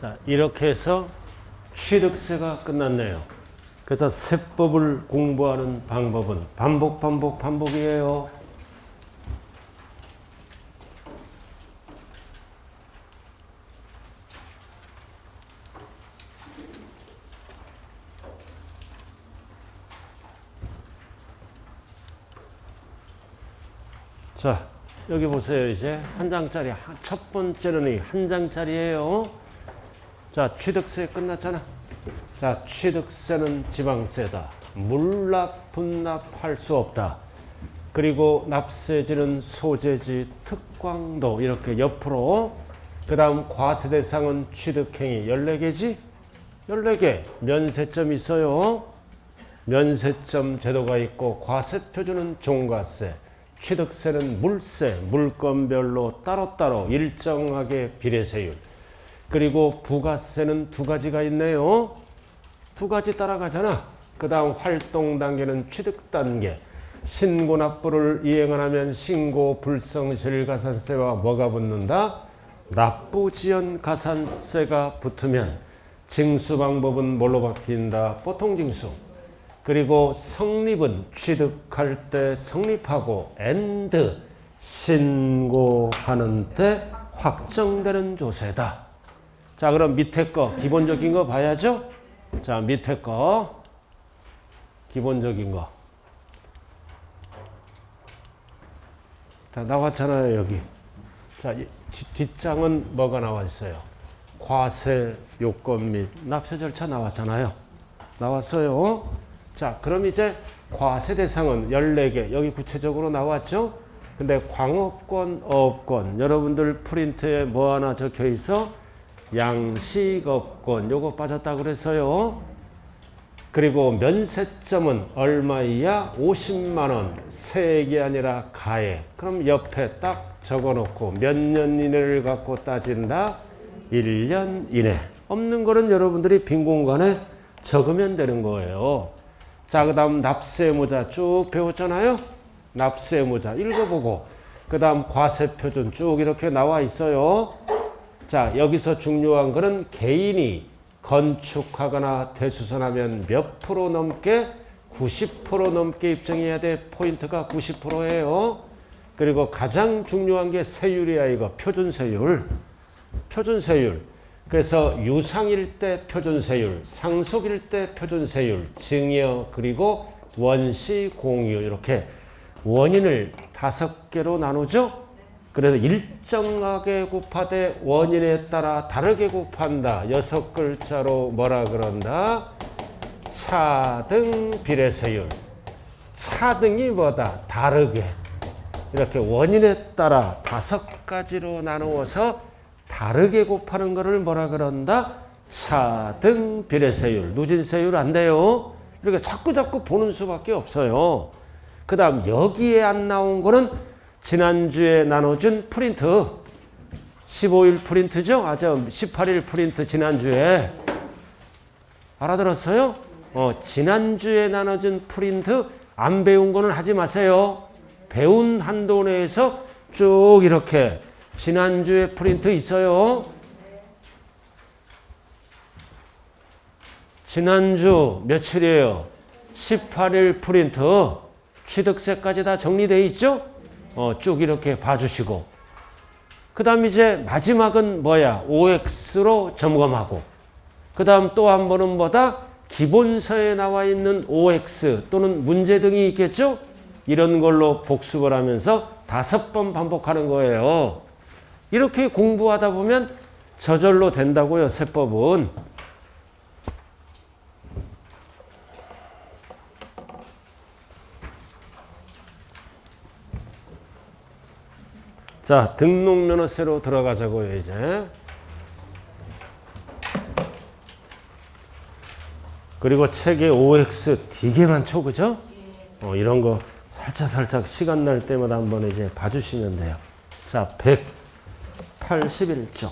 자, 이렇게 해서 취득세가 끝났네요. 그래서 세법을 공부하는 방법은 반복, 반복, 반복이에요. 자, 여기 보세요. 이제 한 장짜리, 첫 번째는 한 장짜리예요. 자, 취득세 끝났잖아. 자, 취득세는 지방세다. 물납, 분납할 수 없다. 그리고 납세지는 소재지, 특광도 이렇게 옆으로. 그 다음 과세 대상은 취득행위 14개지? 14개. 면세점 있어요. 면세점 제도가 있고 과세표준은 종가세. 취득세는 물세, 물건별로 따로따로 일정하게 비례세율. 그리고 부가세는 두 가지가 있네요. 두 가지 따라가잖아. 그 다음 활동 단계는 취득 단계. 신고 납부를 이행하면 신고 불성실 가산세와 뭐가 붙는다? 납부 지연 가산세가 붙으면 징수 방법은 뭘로 바뀐다? 보통 징수. 그리고 성립은 취득할 때 성립하고 and 신고하는 때 확정되는 조세다. 자, 그럼 밑에 거 기본적인 거 봐야죠. 자, 밑에 거 기본적인 거. 자, 나왔잖아요, 여기. 자, 뒷장은 뭐가 나와 있어요? 과세 요건 및 납세 절차 나왔잖아요. 나왔어요. 자, 그럼 이제 과세 대상은 14개. 여기 구체적으로 나왔죠? 근데 광업권, 어업권. 여러분들 프린트에 뭐 하나 적혀 있어? 양식업권. 요거 빠졌다 그랬어요. 그리고 면세점은 얼마이야? 50만 원. 세액이 아니라 가액. 그럼 옆에 딱 적어 놓고 몇 년 이내를 갖고 따진다? 1년 이내. 없는 거는 여러분들이 빈 공간에 적으면 되는 거예요. 자, 그 다음 납세의무자 쭉 배웠잖아요. 납세의무자 읽어보고 그 다음 과세표준 쭉 이렇게 나와 있어요. 자, 여기서 중요한 거는 개인이 건축하거나 대수선하면 몇 프로 넘게? 90% 넘게 입증해야 돼. 포인트가 90%예요. 그리고 가장 중요한 게 세율이야. 이거 표준세율. 표준세율. 그래서 유상일 때 표준세율, 상속일 때 표준세율, 증여, 그리고 원시, 공유 이렇게 원인을 5개로 나누죠. 그래서 일정하게 곱하되 원인에 따라 다르게 곱한다. 6글자로 뭐라 그런다? 차등 비례세율. 차등이 뭐다? 다르게. 이렇게 원인에 따라 5가지로 나누어서 다르게 곱하는 거를 뭐라 그런다? 차등 비례세율. 누진세율 안 돼요. 이렇게 자꾸 보는 수밖에 없어요. 그 다음 여기에 안 나온 거는 지난주에 나눠준 프린트. 15일 프린트죠? 18일 프린트 지난주에. 알아들었어요? 지난주에 나눠준 프린트 안 배운 거는 하지 마세요. 배운 한도 내에서 쭉 이렇게 지난주에 프린트 있어요. 지난주 며칠이에요? 18일 프린트. 취득세까지 다 정리되어 있죠? 쭉 이렇게 봐주시고. 그 다음 이제 마지막은 뭐야? OX로 점검하고. 그 다음 또 한 번은 뭐다? 기본서에 나와 있는 OX 또는 문제 등이 있겠죠? 이런 걸로 복습을 하면서 5번 반복하는 거예요. 이렇게 공부하다 보면 저절로 된다고요, 세법은. 자, 등록면허세로 들어가자고요, 이제. 그리고 책에 OX 되게 많죠, 그죠? 이런 거 살짝 시간 날 때마다 한번 이제 봐주시면 돼요. 자, 181쪽.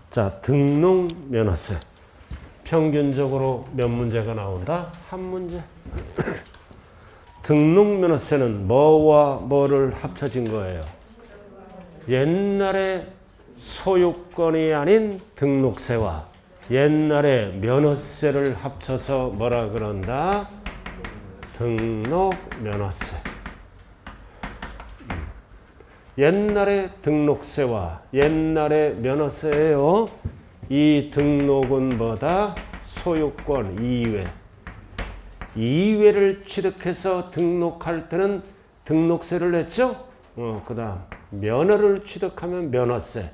자, 등록면허세. 평균적으로 몇 문제가 나온다? 한 문제. 등록면허세는 뭐와 뭐를 합쳐진 거예요? 옛날에 소유권이 아닌 등록세와 옛날에 면허세를 합쳐서 뭐라 그런다? 등록면허세. 옛날에 등록세와 옛날에 면허세예요. 이 등록은 뭐다? 소유권 이외. 이외를 취득해서 등록할 때는 등록세를 냈죠? 그 다음 면허를 취득하면 면허세.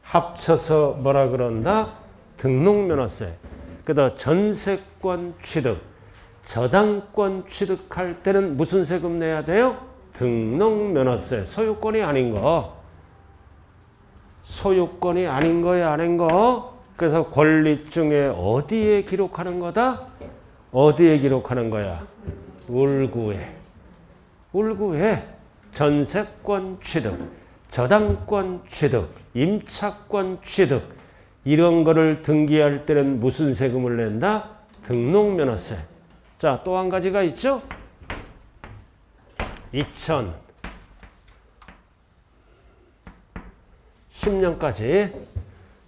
합쳐서 뭐라 그런다? 등록면허세. 그 다음 전세권 취득, 저당권 취득할 때는 무슨 세금 내야 돼요? 등록면허세. 소유권이 아닌 거. 소유권이 아닌 거야, 아닌 거. 그래서 권리 중에 어디에 기록하는 거다? 어디에 기록하는 거야? 울구에. 울구에 전세권 취득, 저당권 취득, 임차권 취득 이런 거를 등기할 때는 무슨 세금을 낸다? 등록면허세. 자, 또 한 가지가 있죠? 2010년까지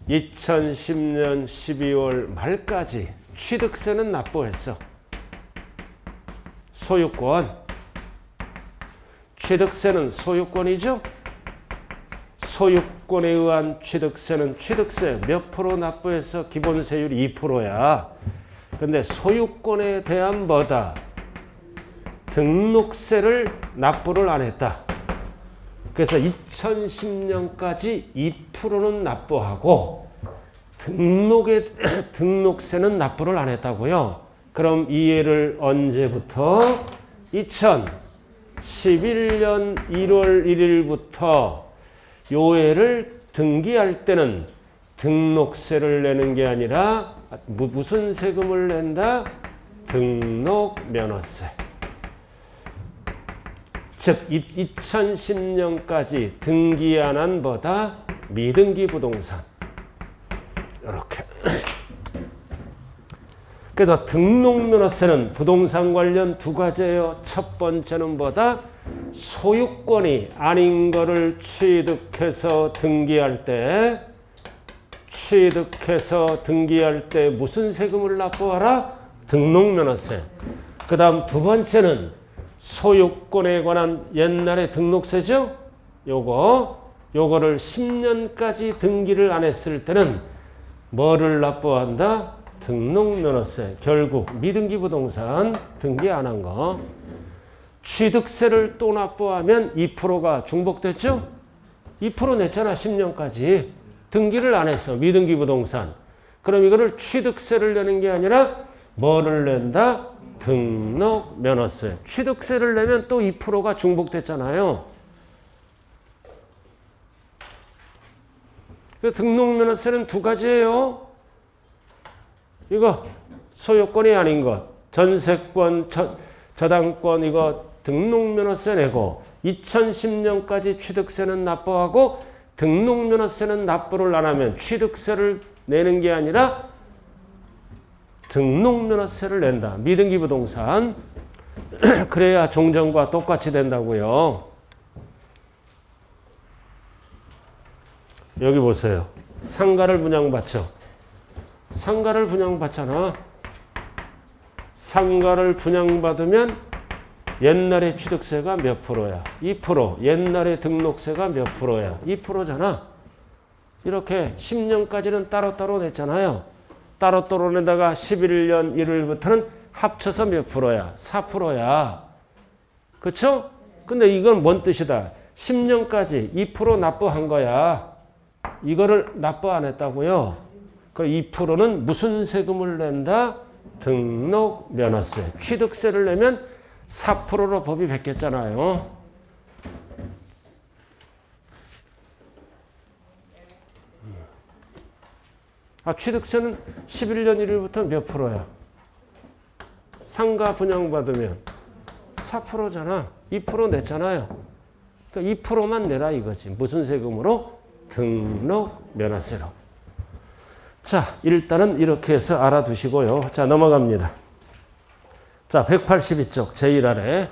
2010년 12월 말까지 취득세는 납부했어. 소유권. 취득세는 소유권이죠? 소유권에 의한 취득세는 취득세 몇 프로 납부해서 기본세율이 2%야. 근데 소유권에 대한 뭐다? 등록세를 납부를 안 했다. 그래서 2010년까지 2%는 납부하고 등록세는 납부를 안 했다고요. 그럼 이해를 언제부터? 2011년 1월 1일부터 요해를 등기할 때는 등록세를 내는 게 아니라 무슨 세금을 낸다? 등록면허세. 즉 2010년까지 등기 안 한 보다 미등기 부동산. 이렇게. 그래서 등록면허세는 부동산 관련 두 가지예요. 첫 번째는 뭐다? 소유권이 아닌 거를 취득해서 등기할 때 무슨 세금을 납부하라? 등록면허세. 그 다음 두 번째는 소유권에 관한 옛날에 등록세죠? 요거를 10년까지 등기를 안 했을 때는 뭐를 납부한다? 등록면허세. 결국 미등기 부동산 등기 안 한 거. 취득세를 또 납부하면 2%가 중복됐죠? 2% 냈잖아. 10년까지. 등기를 안 했어. 미등기 부동산. 그럼 이거를 취득세를 내는 게 아니라 뭐를 낸다? 등록면허세. 취득세를 내면 또 2%가 중복됐잖아요. 등록면허세는 두 가지예요. 이거 소유권이 아닌 것, 전세권, 저당권 이거 등록면허세 내고 2010년까지 취득세는 납부하고 등록면허세는 납부를 안 하면 취득세를 내는 게 아니라 등록면허세를 낸다. 미등기 부동산. 그래야 종전과 똑같이 된다고요. 여기 보세요. 상가를 분양받죠. 상가를 분양받잖아. 상가를 분양받으면 옛날에 취득세가 몇 프로야? 2%. 옛날에 등록세가 몇 프로야? 2%잖아. 이렇게 10년까지는 따로따로 냈잖아요. 따로따로 내다가 11년 1일부터는 합쳐서 몇 프로야? 4%야. 그쵸? 근데 이건 뭔 뜻이다? 10년까지 2% 납부한 거야. 이거를 납부 안 했다고요. 그 2%는 무슨 세금을 낸다? 등록면허세. 취득세를 내면 4%로 법이 바뀌었잖아요. 취득세는 11년 1일부터 몇 프로야? 상가 분양받으면 4%잖아. 2% 냈잖아요. 그러니까 2%만 내라 이거지. 무슨 세금으로? 등록면허세로. 자, 일단은 이렇게 해서 알아두시고요. 자, 넘어갑니다. 자, 182쪽 제1 아래.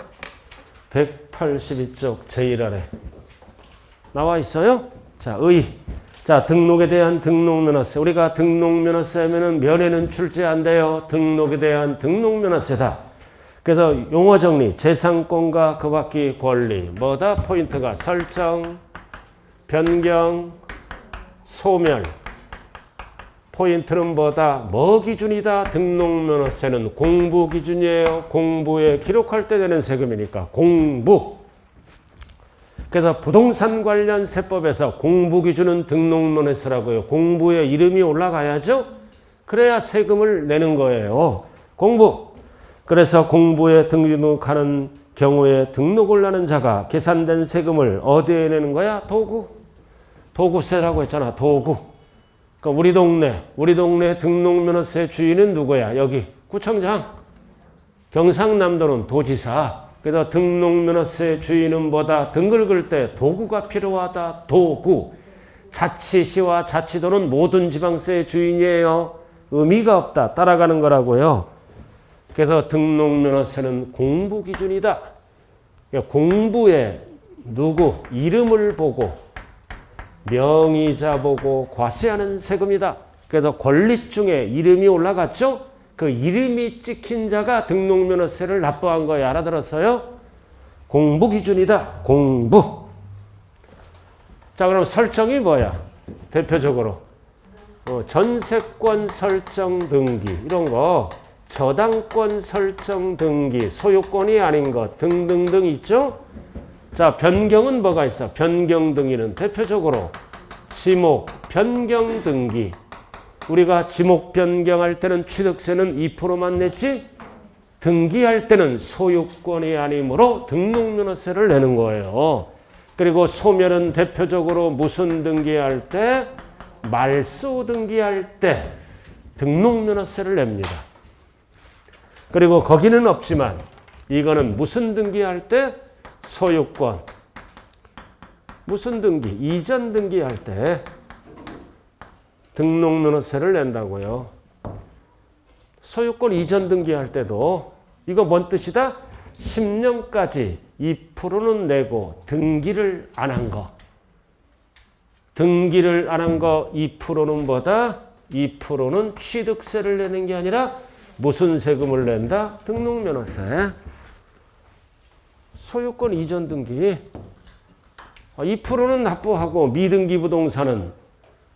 182쪽 제1 아래. 나와 있어요? 자, 자, 등록에 대한 등록면허세. 우리가 등록면허세 하면은 면에는 출제 안 돼요. 등록에 대한 등록면허세다. 그래서 용어 정리, 재산권과 그 밖의 권리. 뭐다? 포인트가 설정, 변경, 소멸. 포인트는 뭐다? 뭐 기준이다? 등록면허세는 공부 기준이에요. 공부에 기록할 때 되는 세금이니까 공부. 그래서 부동산 관련 세법에서 공부 기준은 등록면허세라고요. 공부에 이름이 올라가야죠. 그래야 세금을 내는 거예요. 공부. 그래서 공부에 등록하는 경우에 등록을 하는 자가 계산된 세금을 어디에 내는 거야? 도구. 도구세라고 했잖아. 도구. 그러니까 우리 동네 등록면허세 주인은 누구야? 여기 구청장. 경상남도는 도지사. 그래서 등록면허세 주인은 뭐다? 등 긁을 때 도구가 필요하다. 도구. 자치시와 자치도는 모든 지방세의 주인이에요. 의미가 없다. 따라가는 거라고요. 그래서 등록면허세는 공부 기준이다. 공부에 누구 이름을 보고 명의자 보고 과세하는 세금이다. 그래서 권리 중에 이름이 올라갔죠. 그 이름이 찍힌 자가 등록면허세를 납부한 거예요. 알아들었어요? 공부 기준이다. 공부. 자, 그럼 설정이 뭐야? 대표적으로 전세권 설정 등기 이런 거, 저당권 설정 등기, 소유권이 아닌 것 등등등 있죠? 자, 변경은 뭐가 있어? 변경 등기는 대표적으로 지목 변경 등기. 우리가 지목 변경할 때는 취득세는 2%만 냈지, 등기할 때는 소유권이 아니므로 등록면허세를 내는 거예요. 그리고 소멸은 대표적으로 무슨 등기할 때? 말소 등기할 때 등록면허세를 냅니다. 그리고 거기는 없지만 이거는 무슨 등기할 때? 소유권. 무슨 등기? 이전 등기할 때 등록면허세를 낸다고요. 소유권 이전 등기할 때도 이거 뭔 뜻이다? 10년까지 2%는 내고 등기를 안 한 거. 등기를 안 한 거 2%는 뭐다? 2%는 취득세를 내는 게 아니라 무슨 세금을 낸다? 등록면허세. 소유권 이전 등기 2%는 납부하고 미등기 부동산은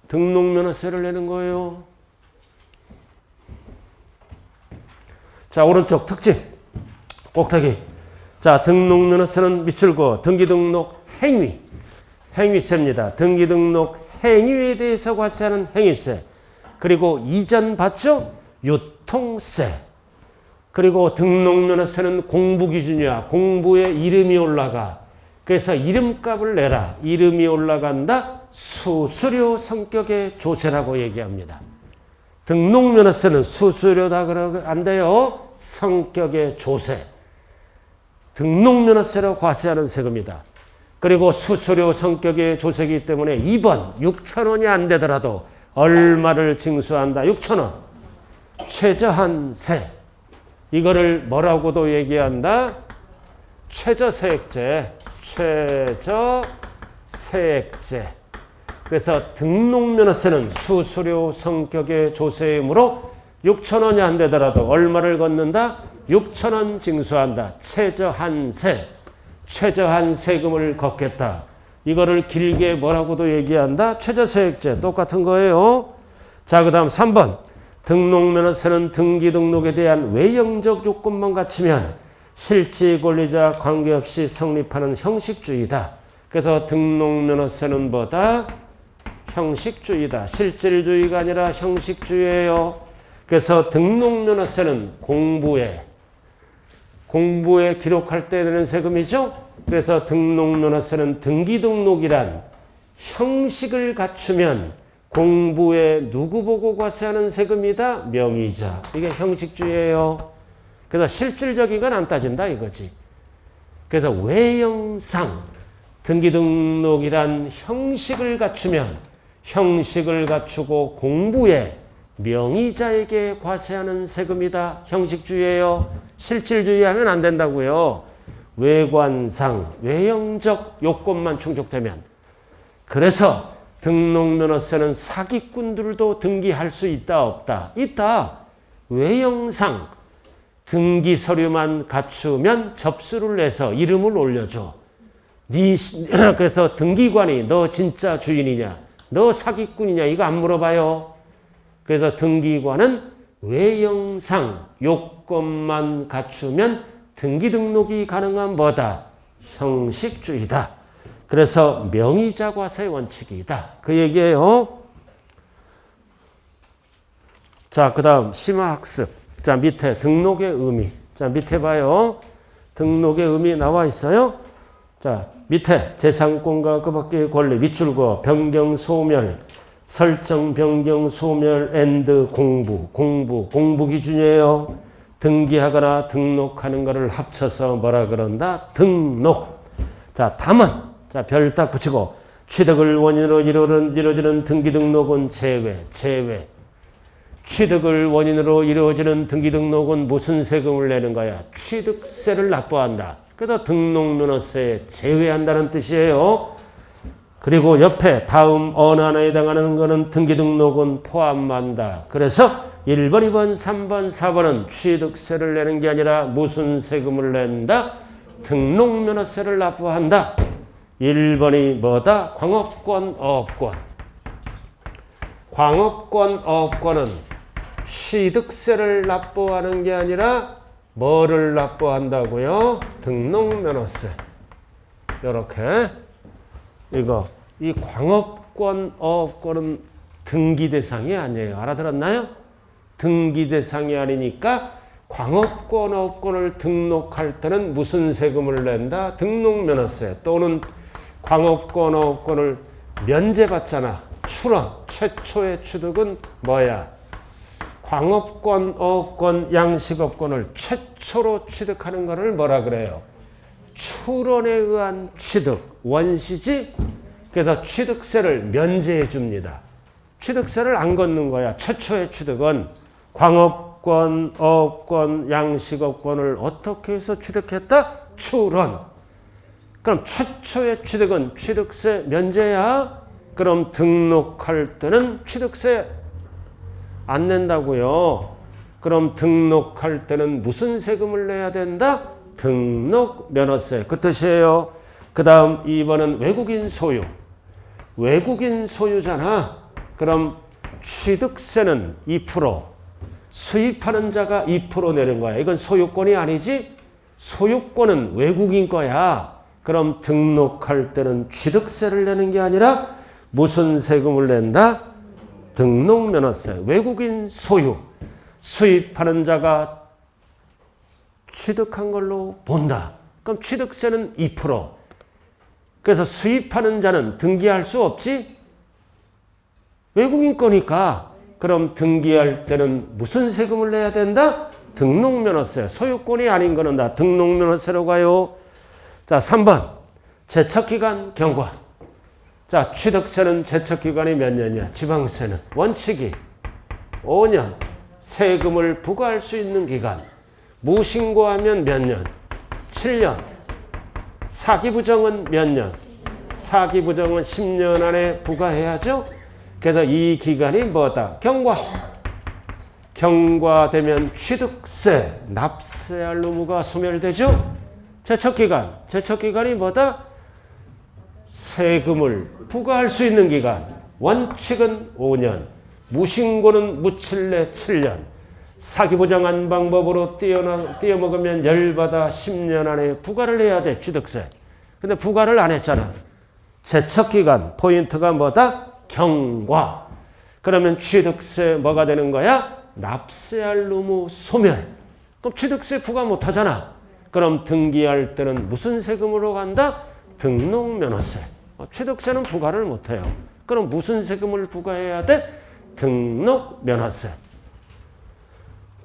등록면허세를 내는 거예요. 자, 오른쪽 특징 꼭대기. 자, 등록면허세는 밑줄 그어 등기등록 행위. 행위세입니다. 등기등록 행위에 대해서 과세하는 행위세. 그리고 이전 봤죠? 유통세. 그리고 등록면허세는 공부 기준이야. 공부에 이름이 올라가. 그래서 이름값을 내라. 이름이 올라간다. 수수료 성격의 조세라고 얘기합니다. 등록면허세는 수수료다 그러면 안 돼요. 성격의 조세. 등록면허세로 과세하는 세금이다. 그리고 수수료 성격의 조세이기 때문에 2번 6,000원이 안 되더라도 얼마를 징수한다? 6,000원. 최저한세. 이거를 뭐라고도 얘기한다? 최저세액제. 최저세액제. 그래서 등록면허세는 수수료 성격의 조세이므로 6,000원이 안 되더라도 얼마를 걷는다? 6,000원 징수한다. 최저한세. 최저한 세금을 걷겠다. 이거를 길게 뭐라고도 얘기한다? 최저세액제. 똑같은 거예요. 자, 그 다음 3번. 등록면허세는 등기 등록에 대한 외형적 요건만 갖추면 실질 권리자 관계없이 성립하는 형식주의다. 그래서 등록면허세는 뭐다? 형식주의다. 실질주의가 아니라 형식주의예요. 그래서 등록면허세는 공부에 기록할 때 내는 세금이죠. 그래서 등록면허세는 등기등록이란 형식을 갖추면 공부에 누구 보고 과세하는 세금이다? 명의자. 이게 형식주의예요. 그래서 실질적인 건 안 따진다 이거지. 그래서 외형상 등기등록이란 형식을 갖추면 형식을 갖추고 공부에 명의자에게 과세하는 세금이다. 형식주의예요. 실질주의 하면 안 된다고요. 외관상 외형적 요건만 충족되면. 그래서 등록면허세는 사기꾼들도 등기할 수 있다 없다? 있다. 외형상 등기 서류만 갖추면 접수를 해서 이름을 올려줘. 그래서 등기관이 너 진짜 주인이냐? 너 사기꾼이냐? 이거 안 물어봐요. 그래서 등기관은 외형상 요건만 갖추면 등기 등록이 가능한 뭐다? 형식주의다. 그래서 명의자과세 원칙이다. 그 얘기예요. 자, 그 다음 심화학습. 자, 밑에 등록의 의미. 자, 밑에 봐요. 등록의 의미 나와 있어요. 자, 밑에 재산권과 그 밖의 권리, 밑줄거, 변경, 소멸, 설정, 변경, 소멸, 앤드, 공부 기준이에요. 등기하거나 등록하는 것을 합쳐서 뭐라 그런다? 등록. 자, 다만, 자, 별 딱 붙이고, 취득을 원인으로 이루어지는 등기 등록은 제외. 취득을 원인으로 이루어지는 등기 등록은 무슨 세금을 내는 거야? 취득세를 납부한다. 그래서 등록면허세에 제외한다는 뜻이에요. 그리고 옆에 다음 어느 하나에 해당하는 것은 등기 등록은 포함한다. 그래서 1번, 2번, 3번, 4번은 취득세를 내는 게 아니라 무슨 세금을 낸다? 등록면허세를 납부한다. 1번이 뭐다? 광업권, 어업권. 광업권, 어업권은 취득세를 납부하는 게 아니라 뭐를 납부한다고요? 등록면허세. 이렇게 이 광업권, 어업권은 등기 대상이 아니에요. 알아들었나요? 등기 대상이 아니니까 광업권, 어업권을 등록할 때는 무슨 세금을 낸다? 등록면허세. 또는 광업권, 어업권을 면제받잖아. 출원, 최초의 취득은 뭐야? 광업권, 어업권, 양식업권을 최초로 취득하는 것을 뭐라 그래요? 출원에 의한 취득, 원시지? 그래서 취득세를 면제해 줍니다. 취득세를 안 걷는 거야. 최초의 취득은 광업권, 어업권, 양식업권을 어떻게 해서 취득했다? 출원. 그럼 최초의 취득은 취득세 면제야? 그럼 등록할 때는 취득세 안 낸다고요. 그럼 등록할 때는 무슨 세금을 내야 된다? 등록면허세. 그 뜻이에요. 그 다음 2번은 외국인 소유. 외국인 소유잖아. 그럼 취득세는 2%, 수입하는 자가 2% 내는 거야. 이건 소유권이 아니지? 소유권은 외국인 거야. 그럼 등록할 때는 취득세를 내는 게 아니라 무슨 세금을 낸다? 등록면허세. 외국인 소유. 수입하는 자가 취득한 걸로 본다. 그럼 취득세는 2%. 그래서 수입하는 자는 등기할 수 없지? 외국인 거니까. 그럼 등기할 때는 무슨 세금을 내야 된다? 등록면허세. 소유권이 아닌 거는 다 등록면허세로 가요. 자, 3번. 제척기간 경과. 자, 취득세는 제척기간이 몇 년이야? 지방세는 원칙이 5년. 세금을 부과할 수 있는 기간. 무신고하면 몇 년? 7년. 사기부정은 몇 년? 사기부정은 10년 안에 부과해야죠. 그래서 이 기간이 뭐다? 경과. 경과되면 취득세, 납세할 의무가 소멸되죠. 제척기간. 제척기간이 뭐다? 세금을 부과할 수 있는 기간. 원칙은 5년. 무신고는 무칠내 7년. 사기부정한 방법으로 띄어먹으면 열받아 10년 안에 부과를 해야 돼. 취득세. 근데 부과를 안 했잖아. 제척기간. 포인트가 뭐다? 경과. 그러면 취득세 뭐가 되는 거야? 납세할 의무 소멸. 그럼 취득세 부과 못 하잖아. 그럼 등기할 때는 무슨 세금으로 간다? 등록면허세. 취득세는 부과를 못 해요. 그럼 무슨 세금을 부과해야 돼? 등록면허세.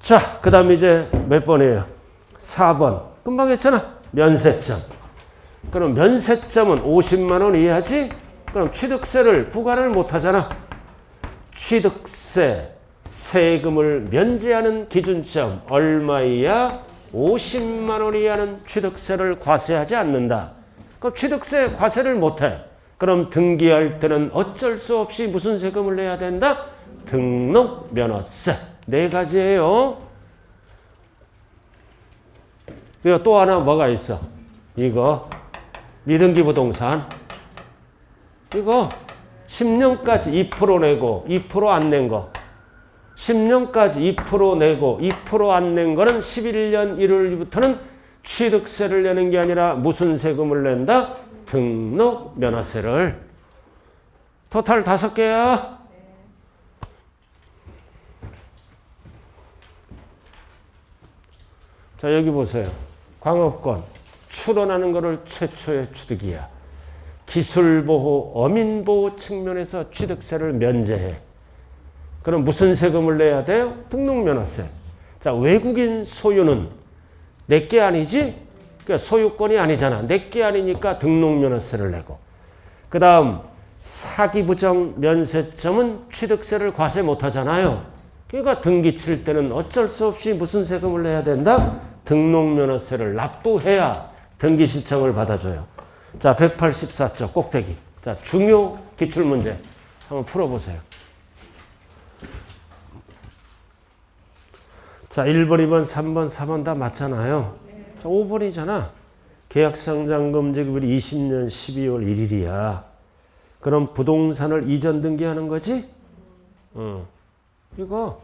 자, 그 다음 이제 몇 번이에요? 4번. 금방 했잖아. 면세점. 그럼 면세점은 50만 원 이하지? 그럼 취득세를 부과를 못 하잖아. 취득세, 세금을 면제하는 기준점 얼마 이하? 50만 원 이하는 취득세를 과세하지 않는다. 그럼 취득세 과세를 못 해. 그럼 등기할 때는 어쩔 수 없이 무슨 세금을 내야 된다? 등록면허세. 네 가지예요. 그리고 또 하나 뭐가 있어? 이거 미등기 부동산. 이거 10년까지 2% 내고 2% 안 낸 거. 10년까지 2% 내고 2% 안 낸 거는 11년 1월부터는 취득세를 내는 게 아니라 무슨 세금을 낸다? 등록면허세를. 토탈 5개야. 자, 여기 보세요. 광업권. 출원하는 거를 최초의 취득이야. 기술보호, 어민보호 측면에서 취득세를 면제해. 그럼 무슨 세금을 내야 돼요? 등록면허세. 자, 외국인 소유는 내게 아니지? 그러니까 소유권이 아니잖아. 내게 아니니까 등록면허세를 내고. 그 다음 사기부정 면세점은 취득세를 과세 못하잖아요. 그러니까 등기 칠 때는 어쩔 수 없이 무슨 세금을 내야 된다? 등록면허세를 납부해야 등기 신청을 받아줘요. 자, 184쪽 꼭대기. 자, 중요 기출문제 한번 풀어보세요. 자, 1번, 2번, 3번, 4번 다 맞잖아요. 자, 5번이잖아. 계약상장금지급일이 20년 12월 1일이야. 그럼 부동산을 이전 등기하는 거지? 이거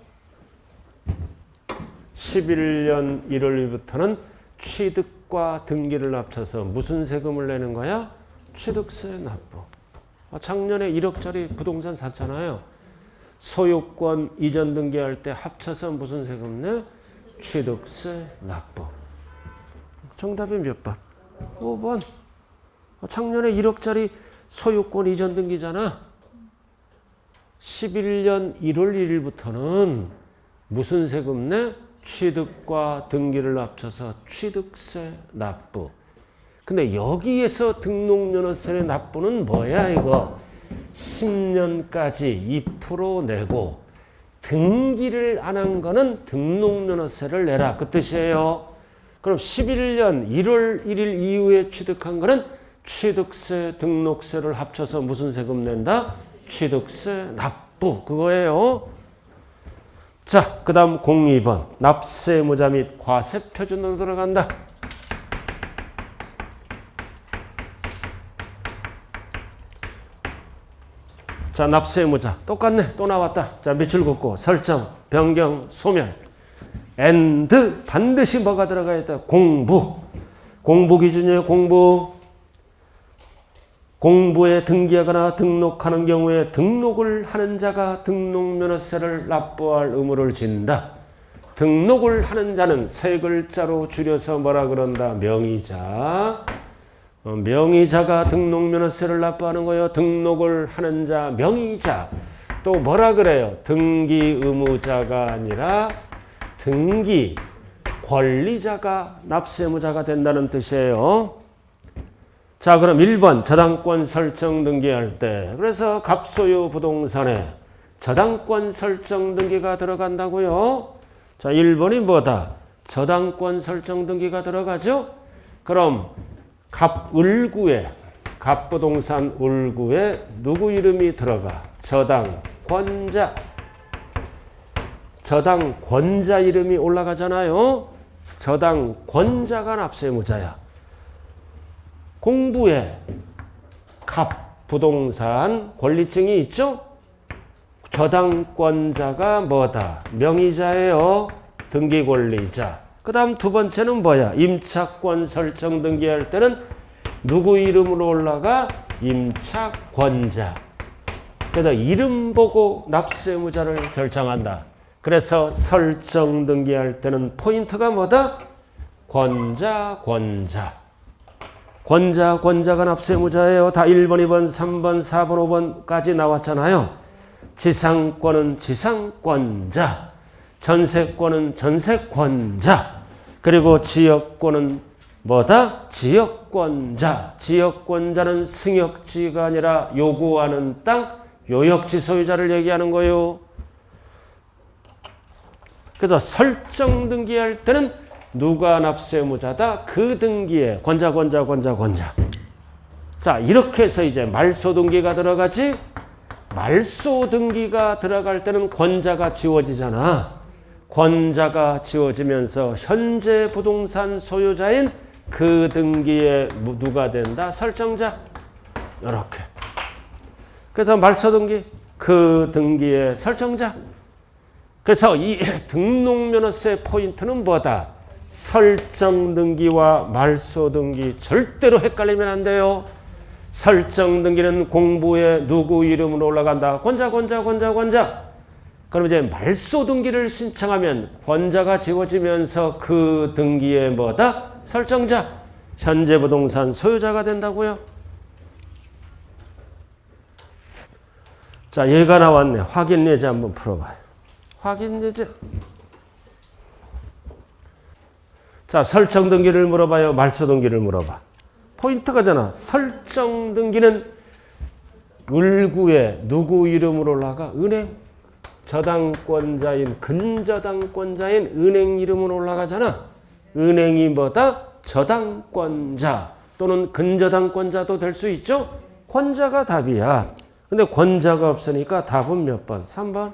11년 1월부터는 취득과 등기를 합쳐서 무슨 세금을 내는 거야? 취득세 납부. 작년에 1억짜리 부동산 샀잖아요. 소유권 이전 등기할 때 합쳐서 무슨 세금 내? 취득세 납부. 정답이 몇 번? 5번. 작년에 1억짜리 소유권 이전 등기잖아. 11년 1월 1일부터는 무슨 세금 내? 취득과 등기를 합쳐서 취득세 납부. 근데 여기에서 등록면허세 납부는 뭐야 이거? 10년까지 2% 내고 등기를 안 한 거는 등록면허세를 내라. 그 뜻이에요. 그럼 11년 1월 1일 이후에 취득한 거는 취득세, 등록세를 합쳐서 무슨 세금 낸다? 취득세 납부. 그거예요. 자, 그 다음 02번. 납세무자 및 과세표준으로 들어간다. 자, 납세무자. 똑같네. 또 나왔다. 자, 밑줄 긋고 설정, 변경, 소멸. and 반드시 뭐가 들어가야 있다? 공부. 공부 기준이에요. 공부. 공부에 등기하거나 등록하는 경우에 등록을 하는 자가 등록면허세를 납부할 의무를 진다. 등록을 하는 자는 세 글자로 줄여서 뭐라 그런다? 명의자. 명의자가 등록면허세를 납부하는 거예요. 등록을 하는 자, 명의자. 또 뭐라 그래요? 등기 의무자가 아니라 등기 권리자가 납세무자가 된다는 뜻이에요. 자, 그럼 1번 저당권 설정 등기할 때, 그래서 갑소유 부동산에 저당권 설정 등기가 들어간다고요. 자, 1번이 뭐다? 저당권 설정 등기가 들어가죠. 그럼 갑을구에, 갑부동산 을구에 누구 이름이 들어가? 저당권자. 저당권자 이름이 올라가잖아요. 저당권자가 납세무자야. 공부에 갑부동산 권리증이 있죠? 저당권자가 뭐다? 명의자예요. 등기권리자. 그 다음 두 번째는 뭐야? 임차권 설정 등기할 때는 누구 이름으로 올라가? 임차권자. 그래서 이름 보고 납세무자를 결정한다. 그래서 설정 등기할 때는 포인트가 뭐다? 권자, 권자. 권자, 권자가 납세무자예요. 다 1번, 2번, 3번, 4번, 5번까지 나왔잖아요. 지상권은 지상권자, 전세권은 전세권자, 그리고 지역권은 뭐다? 지역권자. 지역권자는 승역지가 아니라 요구하는 땅, 요역지 소유자를 얘기하는 거예요. 그래서 설정 등기할 때는 누가 납세무자다? 그 등기에 권자. 자, 이렇게 해서 이제 말소등기가 들어가지. 말소등기가 들어갈 때는 권자가 지워지잖아. 권자가 지워지면서 현재 부동산 소유자인 그 등기에 누가 된다? 설정자. 이렇게. 그래서 말소등기 그 등기의 설정자. 그래서 이 등록면허세 포인트는 뭐다? 설정등기와 말소등기 절대로 헷갈리면 안 돼요. 설정등기는 공부에 누구 이름으로 올라간다? 권자. 그럼 이제 말소등기를 신청하면 권자가 지워지면서 그 등기에 뭐다? 설정자. 현재 부동산 소유자가 된다고요. 자, 얘가 나왔네. 확인 예제 한번 풀어봐요. 확인 예제. 자, 설정 등기를 물어봐요. 말소 등기를 물어봐. 포인트가잖아. 설정 등기는 을구에 누구 이름으로 올라가? 은행. 저당권자인 근저당권자인 은행 이름으로 올라가잖아. 은행이 뭐다? 저당권자 또는 근저당권자도 될 수 있죠. 권자가 답이야. 근데 권자가 없으니까 답은 몇 번? 3번.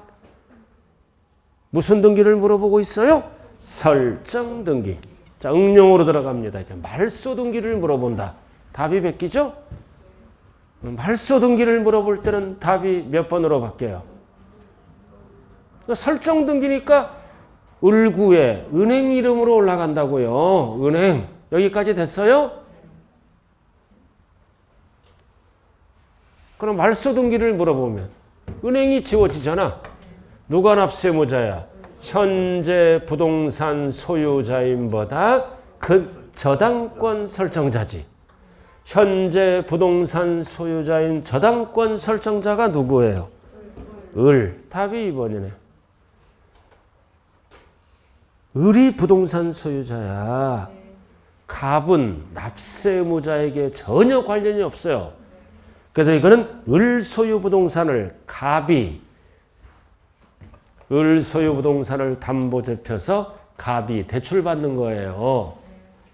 무슨 등기를 물어보고 있어요? 설정 등기. 자, 응용으로 들어갑니다. 이제 말소 등기를 물어본다. 답이 바뀌죠? 말소 등기를 물어볼 때는 답이 몇 번으로 바뀌어요? 설정 등기니까 을구에 은행 이름으로 올라간다고요. 은행. 여기까지 됐어요? 그럼 말소 등기를 물어보면 은행이 지워지잖아. 누가 납세무자야? 현재 부동산 소유자인 보다 그 저당권 설정자지. 현재 부동산 소유자인 저당권 설정자가 누구예요? 을. 답이 2번이네. 을이 부동산 소유자야. 갑은 납세무자에게 전혀 관련이 없어요. 그래서 이거는 을 소유 부동산을 갑이 을 소유 부동산을 담보 잡혀서 갑이 대출받는 거예요.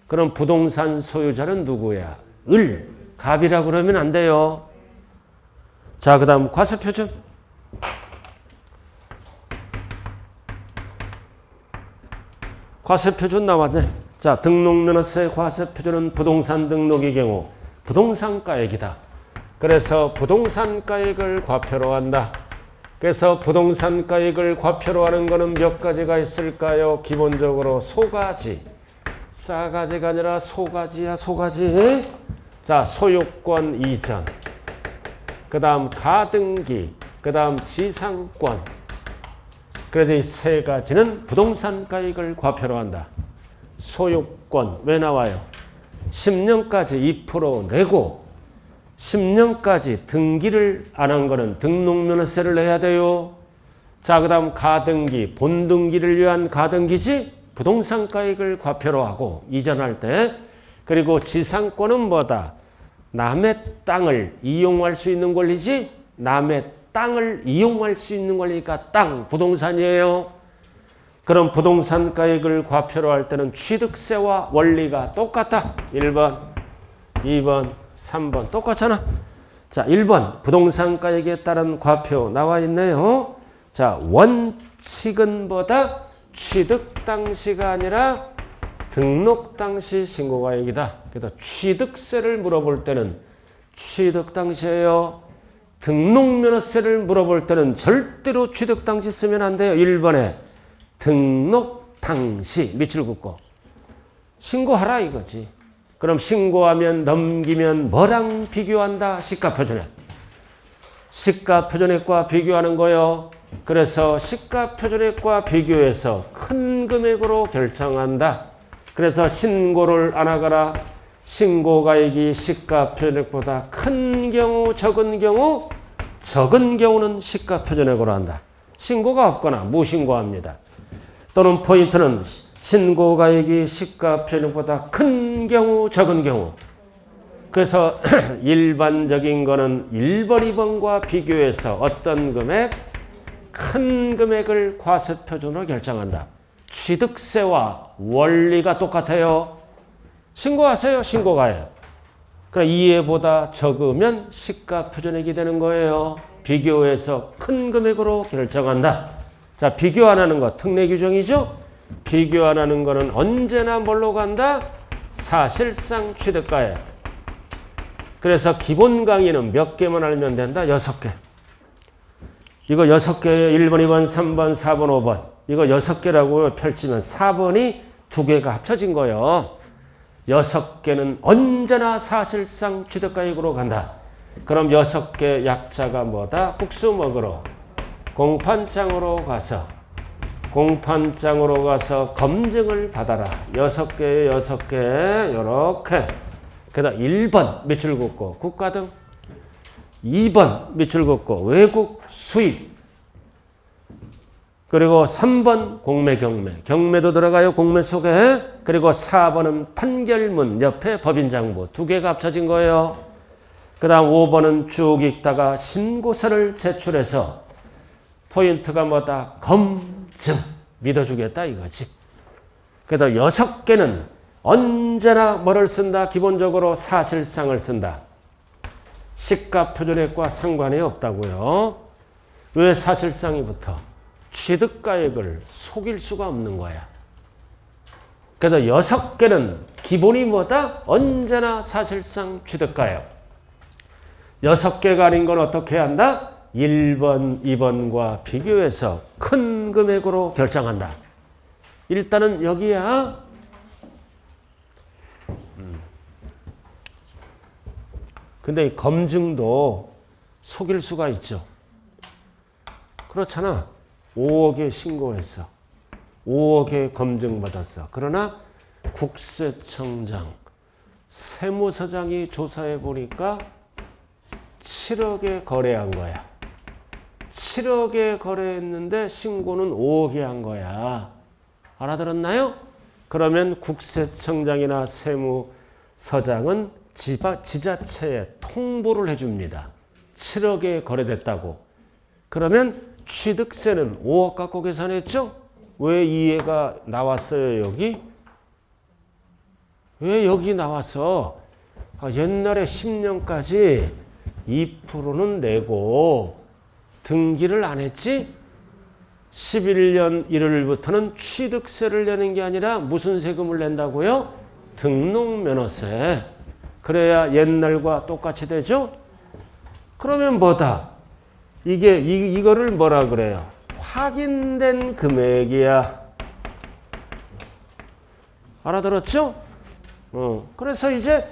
그럼 부동산 소유자는 누구야? 을. 갑이라고 그러면 안 돼요. 자, 그 다음 과세표준. 과세표준 나왔네. 자, 등록면허세 과세표준은 부동산 등록의 경우 부동산가액이다. 그래서 부동산가액을 과표로 한다. 그래서 부동산가액을 과표로 하는 것은 몇 가지가 있을까요? 기본적으로 소가지. 싸가지가 아니라 소가지야, 소가지. 자, 소유권 이전. 그 다음 가등기. 그 다음 지상권. 그래서 이 세 가지는 부동산가액을 과표로 한다. 소유권 왜 나와요? 10년까지 2% 내고 10년까지 등기를 안 한 거는 등록면허세를 내야 돼요. 자, 그 다음 가등기, 본등기를 위한 가등기지 부동산가액을 과표로 하고 이전할 때. 그리고 지상권은 뭐다? 남의 땅을 이용할 수 있는 권리지. 남의 땅을 이용할 수 있는 권리니까 땅, 부동산이에요. 그럼 부동산가액을 과표로 할 때는 취득세와 원리가 똑같다. 1번, 2번, 3번 똑같잖아. 자, 1번 부동산가액에 따른 과표 나와 있네요. 자, 원칙은 뭐다? 취득 당시가 아니라 등록 당시 신고가액이다. 그래서 취득세를 물어볼 때는 취득 당시예요. 등록면허세를 물어볼 때는 절대로 취득 당시 쓰면 안 돼요. 1번에 등록 당시 밑줄 긋고 신고하라 이거지. 그럼 신고하면 넘기면 뭐랑 비교한다? 시가표준액. 시가표준액과 비교하는 거요. 그래서 시가표준액과 비교해서 큰 금액으로 결정한다. 그래서 신고를 안 하거나 신고가액이 시가표준액보다 큰 경우, 적은 경우는 시가표준액으로 한다. 신고가 없거나 무신고합니다. 또는 포인트는 신고가액이 시가표준액보다 큰 경우, 적은 경우. 그래서 일반적인 거는 1번, 2번과 비교해서 어떤 금액? 큰 금액을 과세표준으로 결정한다. 취득세와 원리가 똑같아요. 신고하세요. 신고가액. 그럼 2회보다 적으면 시가 표준액이 되는 거예요. 비교해서 큰 금액으로 결정한다. 자, 비교 안 하는 거 특례 규정이죠? 비교 안 하는 거는 언제나 뭘로 간다? 사실상 취득가액. 그래서 기본 강의는 몇 개만 알면 된다? 6개. 이거 6개예요. 1번, 2번, 3번, 4번, 5번. 이거 6개라고 펼치면 4번이 2개가 합쳐진 거예요. 6개는 언제나 사실상 취득가액으로 간다. 그럼 6개 약자가 뭐다? 국수 먹으러 공판장으로 가서 검증을 받아라. 6개에 6개 이렇게. 그다음 1번 밑줄 긋고 국가 등, 2번 밑줄 긋고 외국 수입, 그리고 3번 공매 경매도 들어가요. 공매 속에. 그리고 4번은 판결문 옆에 법인장부 2개가 합쳐진 거예요. 그 다음 5번은 쭉 읽다가 신고서를 제출해서 포인트가 뭐다? 검증 믿어주겠다 이거지. 그래서 6개는 언제나 뭐를 쓴다? 기본적으로 사실상을 쓴다. 시가 표준액과 상관이 없다고요. 왜 사실상이 붙어? 취득가액을 속일 수가 없는 거야. 그래서 6개는 기본이 뭐다? 언제나 사실상 취득가액. 6개가 아닌 건 어떻게 한다? 1번, 2번과 비교해서 큰 금액으로 결정한다. 일단은 여기야. 근데 이 검증도 속일 수가 있죠. 그렇잖아. 5억에 신고했어. 5억에 검증받았어. 그러나 국세청장, 세무서장이 조사해 보니까 7억에 거래한 거야. 7억에 거래했는데 신고는 5억에 한 거야. 알아들었나요? 그러면 국세청장이나 세무서장은 지자체에 통보를 해줍니다. 7억에 거래됐다고. 그러면 취득세는 5억 갖고 계산했죠? 왜 이해가 나왔어요, 여기? 왜 여기 나와서 옛날에 10년까지 2%는 내고 등기를 안 했지? 11년 1월부터는 취득세를 내는 게 아니라 무슨 세금을 낸다고요? 등록면허세. 그래야 옛날과 똑같이 되죠? 그러면 뭐다? 이거를 뭐라 그래요? 확인된 금액이야. 알아들었죠? 그래서 이제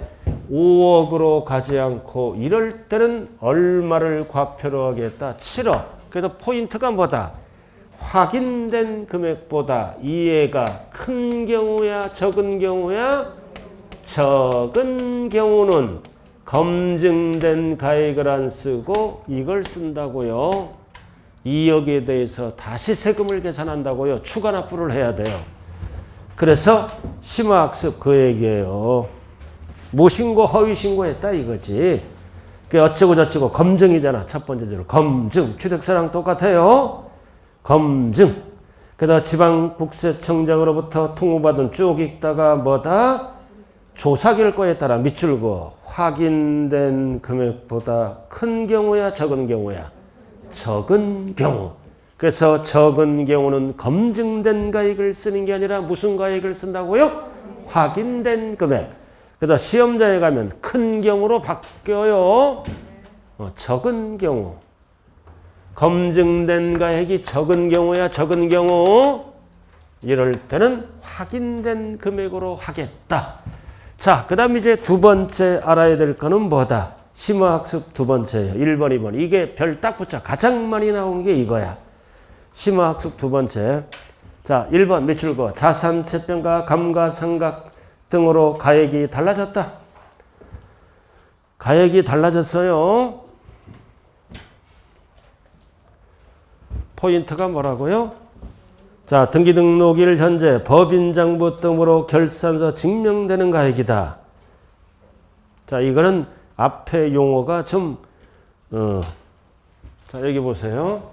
5억으로 가지 않고 이럴 때는 얼마를 과표로 하겠다? 7억. 그래서 포인트가 뭐다? 확인된 금액보다 이해가 큰 경우야, 적은 경우야? 적은 경우는 검증된 가액을 안 쓰고 이걸 쓴다고요. 2억에 대해서 다시 세금을 계산한다고요. 추가 납부를 해야 돼요. 그래서 심화학습 그 얘기예요. 무신고, 허위신고했다 이거지. 그 어쩌고 저쩌고 검증이잖아. 첫 번째 줄 검증. 취득세랑 똑같아요. 검증. 그래서 지방국세청장으로부터 통보받은 쭉 읽다가 뭐다? 조사 결과에 따라 밑줄 그어 확인된 금액보다 큰 경우야, 적은 경우야? 적은 경우. 그래서 적은 경우는 검증된 가액을 쓰는 게 아니라 무슨 가액을 쓴다고요? 확인된 금액. 그래서 시험자에 가면 큰 경우로 바뀌어요. 적은 경우. 검증된 가액이 적은 경우야, 적은 경우. 이럴 때는 확인된 금액으로 하겠다. 자, 그 다음 이제 두 번째 알아야 될 거는 뭐다? 심화학습 두 번째예요. 1번, 2번. 이게 별 딱 붙여. 가장 많이 나온 게 이거야. 심화학습 두 번째. 자, 1번 밑줄 그어. 자산 채권과 감가상각 등으로 가액이 달라졌다. 가액이 달라졌어요. 포인트가 뭐라고요? 자, 등기 등록일 현재 법인장부 등으로 결산서 증명되는 가액이다. 자, 이거는 앞에 용어가 좀 자, 여기 보세요.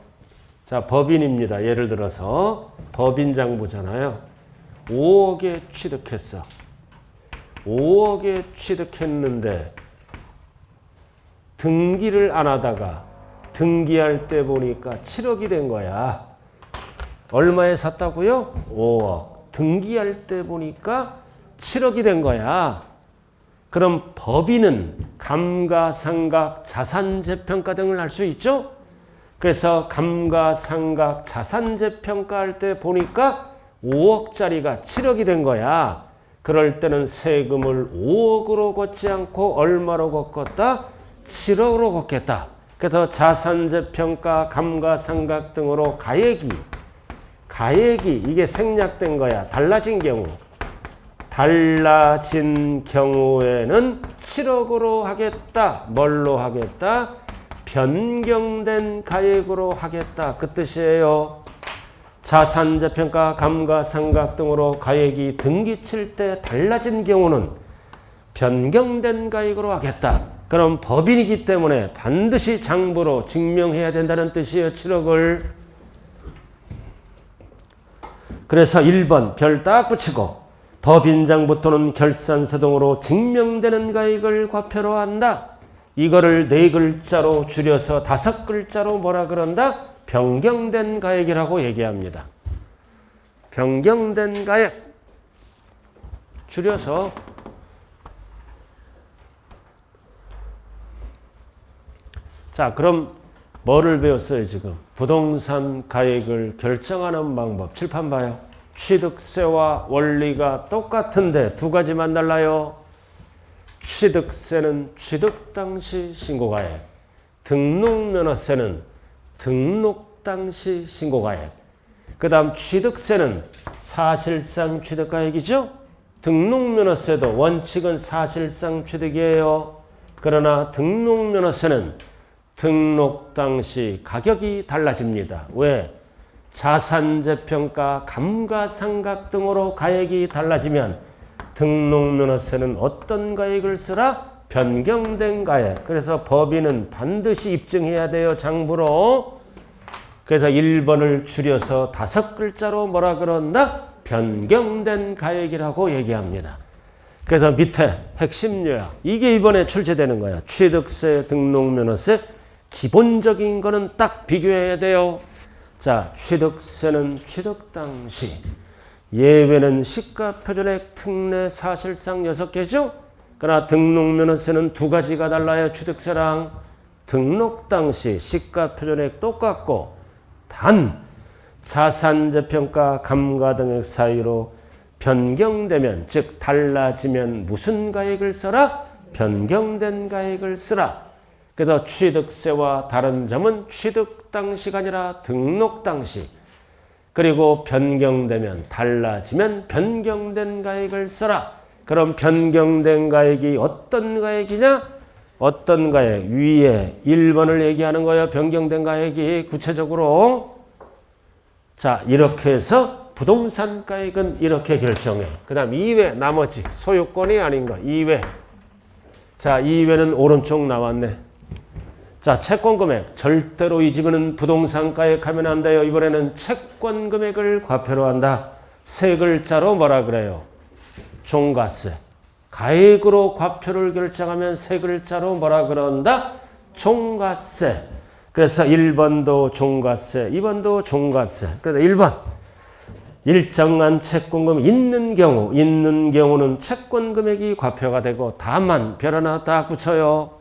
자, 법인입니다. 예를 들어서 법인장부잖아요. 5억에 취득했어. 5억에 취득했는데 등기를 안 하다가 등기할 때 보니까 7억이 된 거야. 얼마에 샀다고요? 5억. 등기할 때 보니까 7억이 된 거야. 그럼 법인은 감가상각 자산재평가 등을 할 수 있죠? 그래서 감가상각 자산재평가할 때 보니까 5억짜리가 7억이 된 거야. 그럴 때는 세금을 5억으로 걷지 않고 얼마로 걷겠다? 7억으로 걷겠다. 그래서 자산재평가, 감가상각 등으로 가액이 이게 생략된 거야. 달라진 경우. 달라진 경우에는 7억으로 하겠다. 뭘로 하겠다? 변경된 가액으로 하겠다. 그 뜻이에요. 자산재평가, 감가상각 등으로 가액이 등기칠 때 달라진 경우는 변경된 가액으로 하겠다. 그럼 법인이기 때문에 반드시 장부로 증명해야 된다는 뜻이에요. 7억을. 그래서 1번 별 딱 붙이고 법인장부터는 결산서 등으로 증명되는 가액을 과표로 한다. 이거를 4글자로 줄여서 5글자로 뭐라 그런다? 변경된 가액이라고 얘기합니다. 변경된 가액. 줄여서 자, 그럼 뭐를 배웠어요, 지금? 부동산 가액을 결정하는 방법. 칠판 봐요. 취득세와 원리가 똑같은데 두 가지만 달라요. 취득세는 취득 당시 신고가액, 등록면허세는 등록 당시 신고가액. 그 다음 취득세는 사실상 취득가액이죠. 등록면허세도 원칙은 사실상 취득이에요. 그러나 등록면허세는 등록 당시 가격이 달라집니다. 왜? 자산재평가, 감가상각 등으로 가액이 달라지면 등록면허세는 어떤 가액을 쓰라? 변경된 가액. 그래서 법인은 반드시 입증해야 돼요. 장부로. 그래서 1번을 줄여서 5글자로 뭐라 그런다? 변경된 가액이라고 얘기합니다. 그래서 밑에 핵심 요약. 이게 이번에 출제되는 거야. 취득세, 등록면허세. 기본적인 거는 딱 비교해야 돼요. 자, 취득세는 취득 당시, 예외는 시가표준액, 특례, 사실상 6개죠. 그러나 등록면허세는 2가지가 달라요. 취득세랑 등록 당시 시가표준액 똑같고 단 자산재평가, 감가 등의 사이로 변경되면, 즉 달라지면 무슨 가액을 써라? 변경된 가액을 쓰라. 그래서 취득세와 다른 점은 취득 당시가 아니라 등록 당시. 그리고 변경되면, 달라지면 변경된 가액을 써라. 그럼 변경된 가액이 어떤 가액이냐? 어떤 가액? 위에 1번을 얘기하는 거예요. 변경된 가액이 구체적으로. 자, 이렇게 해서 부동산 가액은 이렇게 결정해. 그 다음 2회 나머지 소유권이 아닌 거 2회. 자, 2회는 오른쪽 나왔네. 자, 채권금액. 절대로 이 집은 부동산 가액 하면 안 돼요. 이번에는 채권금액을 과표로 한다. 3글자로 뭐라 그래요? 종가세. 가액으로 과표를 결정하면 3글자로 뭐라 그런다? 종가세. 그래서 1번도 종가세, 2번도 종가세. 그래서 1번. 일정한 채권금이 있는 경우는 채권금액이 과표가 되고, 다만 별 하나 딱 붙여요.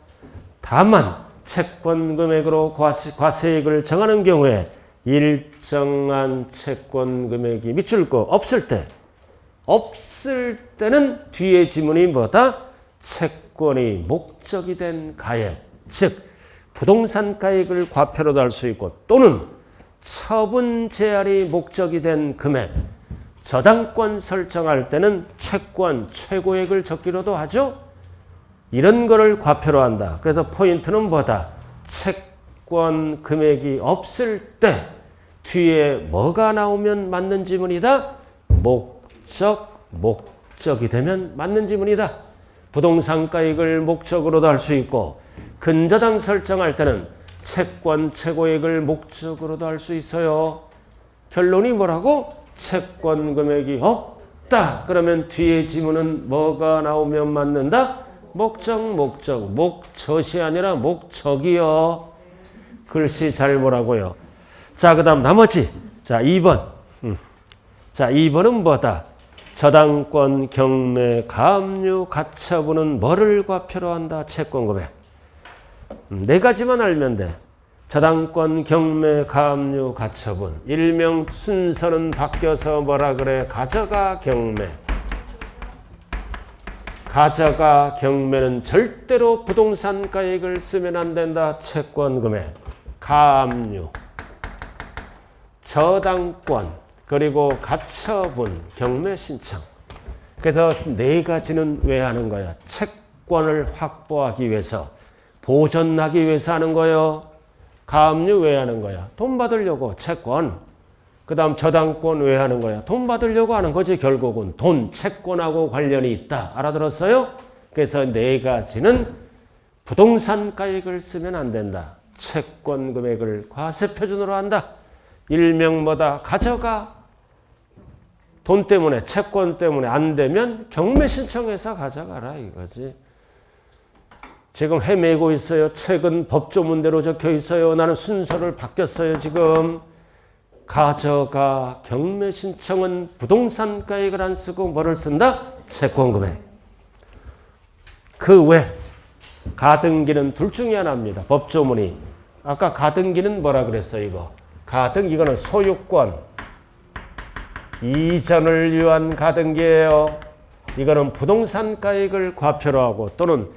다만 채권금액으로 과세액을 정하는 경우에 일정한 채권금액이 밑줄 거 없을 때는 뒤에 지문이 뭐다? 채권이 목적이 된 가액, 즉 부동산 가액을 과표로도 할 수 있고, 또는 처분 제한이 목적이 된 금액, 저당권 설정할 때는 채권 최고액을 적기로도 하죠. 이런 거를 과표로 한다. 그래서 포인트는 뭐다? 채권 금액이 없을 때 뒤에 뭐가 나오면 맞는 지문이다? 목적이 되면 맞는 지문이다. 부동산 가액을 목적으로도 할 수 있고, 근저당 설정할 때는 채권 최고액을 목적으로도 할 수 있어요. 결론이 뭐라고? 채권 금액이 없다. 그러면 뒤에 지문은 뭐가 나오면 맞는다? 목젖이 아니라 목적이요. 글씨 잘 보라고요. 자, 그 다음 나머지. 자, 2번. 자, 2번은 뭐다? 저당권, 경매, 가압류, 가처분은 뭐를 과표로 한다? 채권금액. 네 가지만 알면 돼. 저당권, 경매, 가압류, 가처분. 일명 순서는 바뀌어서 뭐라 그래? 가저가, 경매. 가저가, 경매는 절대로 부동산 가액을 쓰면 안 된다. 채권금액. 가압류, 저당권, 그리고 가처분, 경매 신청. 그래서 네 가지는 왜 하는 거야? 채권을 확보하기 위해서, 보존하기 위해서 하는 거예요. 가압류 왜 하는 거야? 돈 받으려고 채권. 그 다음 저당권 왜 하는 거야? 돈 받으려고 하는 거지. 결국은 돈, 채권하고 관련이 있다. 알아들었어요? 그래서 네 가지는 부동산 가액을 쓰면 안 된다. 채권 금액을 과세표준으로 한다. 일명 뭐다? 가져가. 돈 때문에, 채권 때문에 안 되면 경매 신청해서 가져가라 이거지. 지금 헤매고 있어요. 책은 법조문대로 적혀 있어요. 나는 순서를 바뀌었어요 지금. 가져가, 경매 신청은 부동산 가액을 안 쓰고 뭐를 쓴다? 채권 금액. 그 외 가등기는 둘 중에 하나입니다. 법조문이. 아까 가등기는 뭐라 그랬어요 이거? 가등, 이거는 소유권 이전을 위한 가등기예요. 이거는 부동산 가액을 과표로 하고 또는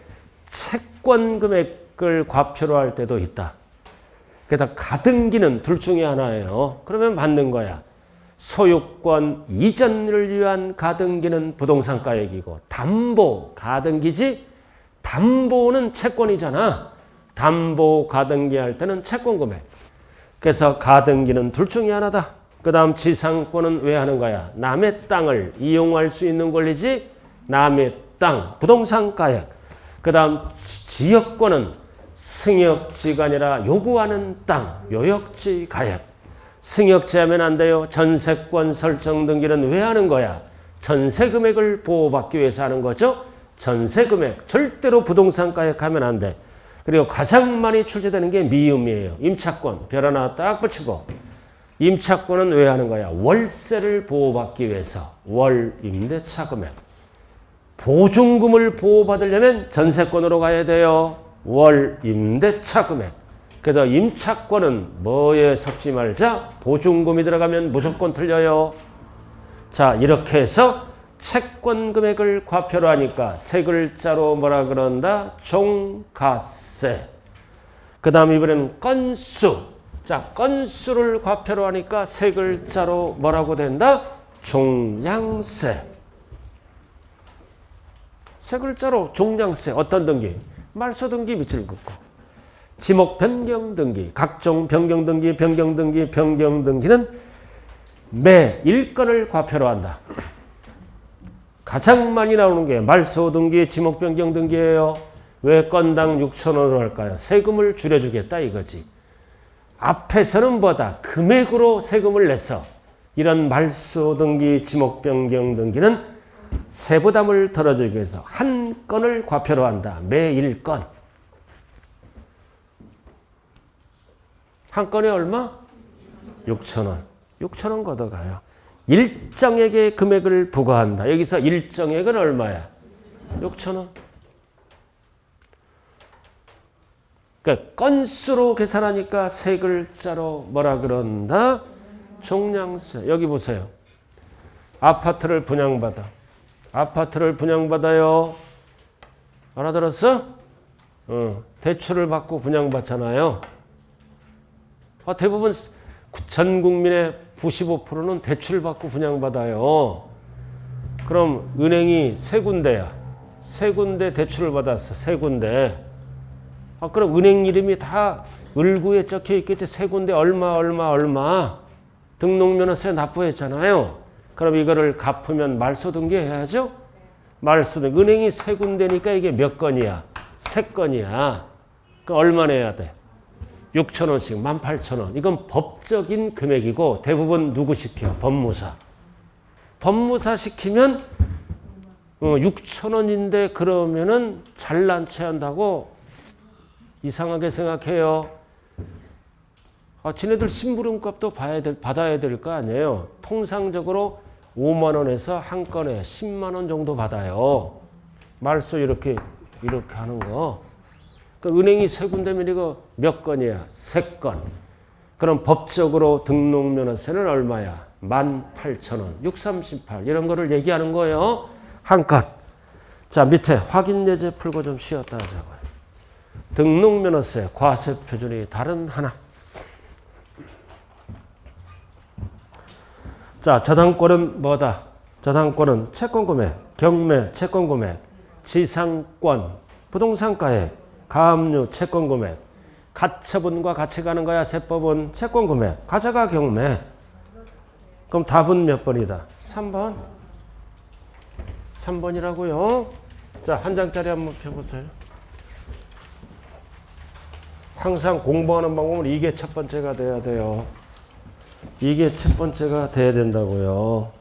채권 금액을 과표로 할 때도 있다. 그래서 가등기는 둘 중에 하나예요. 그러면 받는 거야. 소유권 이전을 위한 가등기는 부동산 가액이고, 담보 가등기지, 담보는 채권이잖아. 담보 가등기 할 때는 채권 금액. 그래서 가등기는 둘 중에 하나다. 그 다음 지상권은 왜 하는 거야? 남의 땅을 이용할 수 있는 권리지. 남의 땅, 부동산 가액. 그 다음 지역권은 승역지가 아니라 요구하는 땅, 요역지 가액. 승역지 하면 안 돼요. 전세권 설정 등기는 왜 하는 거야? 전세 금액을 보호받기 위해서 하는 거죠. 전세 금액. 절대로 부동산 가액 하면 안 돼. 그리고 가장 많이 출제되는 게 미음이에요. 임차권. 별 하나 딱 붙이고. 임차권은 왜 하는 거야? 월세를 보호받기 위해서. 월 임대차 금액. 보증금을 보호받으려면 전세권으로 가야 돼요. 월 임대차 금액. 그래서 임차권은 뭐에 섞지 말자? 보증금이 들어가면 무조건 틀려요. 자, 이렇게 해서 채권 금액을 과표로 하니까 세 글자로 뭐라 그런다? 종가세. 그 다음 이번에는 건수. 자, 건수를 과표로 하니까 세 글자로 뭐라고 된다? 종량세. 세 글자로 종량세. 어떤 등기? 말소 등기 밑줄 긋고. 지목 변경 등기, 각종 변경 등기, 변경 등기, 변경 등기는 매 일건을 과표로 한다. 가장 많이 나오는 게 말소 등기, 지목 변경 등기예요. 왜 건당 6,000원으로 할까요? 세금을 줄여주겠다 이거지. 앞에서는 뭐다? 금액으로 세금을 내서 이런 말소 등기, 지목 변경 등기는 세부담을 덜어주기 위해서 한 건을 과표로 한다. 매 1건. 한 건에 얼마? 6,000원. 6,000원 걷어가요. 일정액의 금액을 부과한다. 여기서 일정액은 얼마야? 6,000원. 그러니까 건수로 계산하니까 세 글자로 뭐라 그런다? 종량세. 여기 보세요. 아파트를 분양받아. 아파트를 분양받아요. 알아들었어? 대출을 받고 분양받잖아요. 대부분 전 국민의 95%는 대출을 받고 분양받아요. 그럼 은행이 세 군데야. 세 군데 대출을 받았어. 세 군데. 그럼 은행 이름이 다 을구에 적혀 있겠지. 세 군데 얼마. 등록면허세 납부했잖아요. 그럼 이거를 갚으면 말소 등기해야죠. 말소 등기. 은행이 세 군데니까 이게 몇 건이야? 세 건이야. 그럼 얼마 내야 돼? 6,000원씩 18,000원. 이건 법적인 금액이고 대부분 누구 시켜? 법무사. 법무사 시키면 6,000원인데 그러면은 잘난 체 한다고 이상하게 생각해요. 지네들 심부름값도 받아야 될 거 아니에요. 통상적으로 5만 원에서 한 건에 10만 원 정도 받아요. 말소 이렇게 하는 거. 그 은행이 세 군데면 이거 몇 건이야? 3건. 그럼 법적으로 등록면허세는 얼마야? 18,000원, 638 이런 거를 얘기하는 거예요. 한 건. 자, 밑에 확인 예제 풀고 좀 쉬었다 하자고요. 등록면허세 과세표준이 다른 하나. 자, 저당권은 뭐다? 저당권은 채권금액, 경매 채권금액, 지상권, 부동산가액, 가압류 채권금액, 가처분과 같이 가는 거야. 세법은 채권금액, 가져가 경매. 그럼 답은 몇 번이다? 3번. 3번이라고요. 자, 한 장짜리 한번 펴보세요. 항상 공부하는 방법은 이게 첫 번째가 돼야 돼요. 이게 첫 번째가 돼야 된다고요.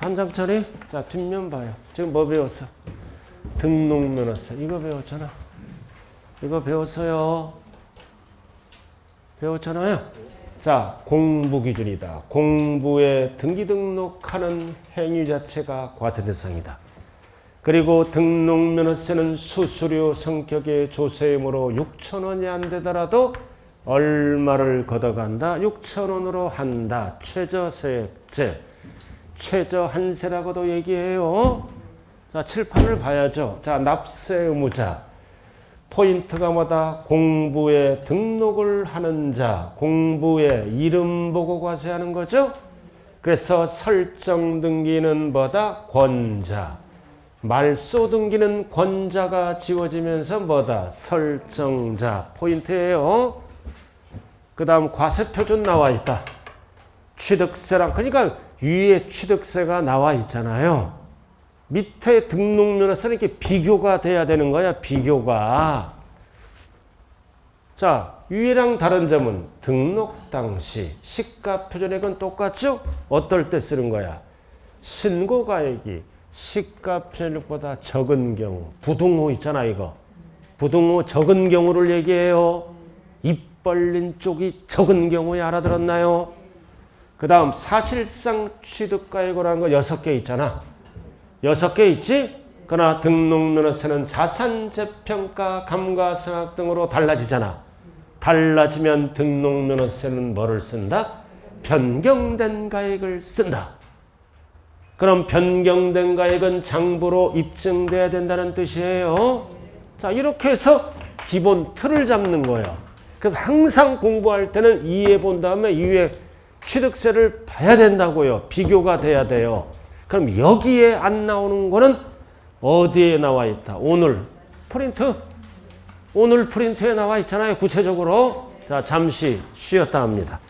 한 장짜리? 자, 뒷면 봐요. 지금 뭐 배웠어? 등록면허세. 이거 배웠잖아. 이거 배웠어요. 배웠잖아요. 자, 공부기준이다. 공부에 등기 등록하는 행위 자체가 과세 대상이다. 그리고 등록면허세는 수수료 성격의 조세이므로 6,000원이 안 되더라도 얼마를 걷어간다? 6,000원으로 한다. 최저세액제. 최저한세라고도 얘기해요. 자, 칠판을 봐야죠. 자, 납세 의무자. 포인트가 뭐다? 공부에 등록을 하는 자. 공부에 이름 보고 과세하는 거죠. 그래서 설정 등기는 뭐다? 권자. 말소 등기는 권자가 지워지면서 뭐다? 설정자. 포인트예요. 그 다음 과세표준 나와 있다. 취득세랑, 그러니까 위에 취득세가 나와 있잖아요. 밑에 등록면허세는 이렇게 비교가 돼야 되는 거야. 비교가. 자, 위에랑 다른 점은 등록 당시 시가표준액은 똑같죠? 어떨 때 쓰는 거야? 신고가액이 시가표준액보다 적은 경우. 부등호 있잖아, 이거. 부등호 적은 경우를 얘기해요. 입 벌린 쪽이 적은 경우에 알아들었나요? 그 다음 사실상 취득가액이라는 거 6개 있잖아. 6개 있지? 그러나 등록면허세는 자산재평가, 감가상각 등으로 달라지잖아. 달라지면 등록면허세는 뭐를 쓴다? 변경된 가액을 쓴다. 그럼 변경된 가액은 장부로 입증돼야 된다는 뜻이에요. 자, 이렇게 해서 기본 틀을 잡는 거예요. 그래서 항상 공부할 때는 이해 본 다음에 이후에 취득세를 봐야 된다고요. 비교가 돼야 돼요. 그럼 여기에 안 나오는 거는 어디에 나와 있다? 오늘 프린트. 오늘 프린트에 나와 있잖아요. 구체적으로. 자, 잠시 쉬었다 합니다.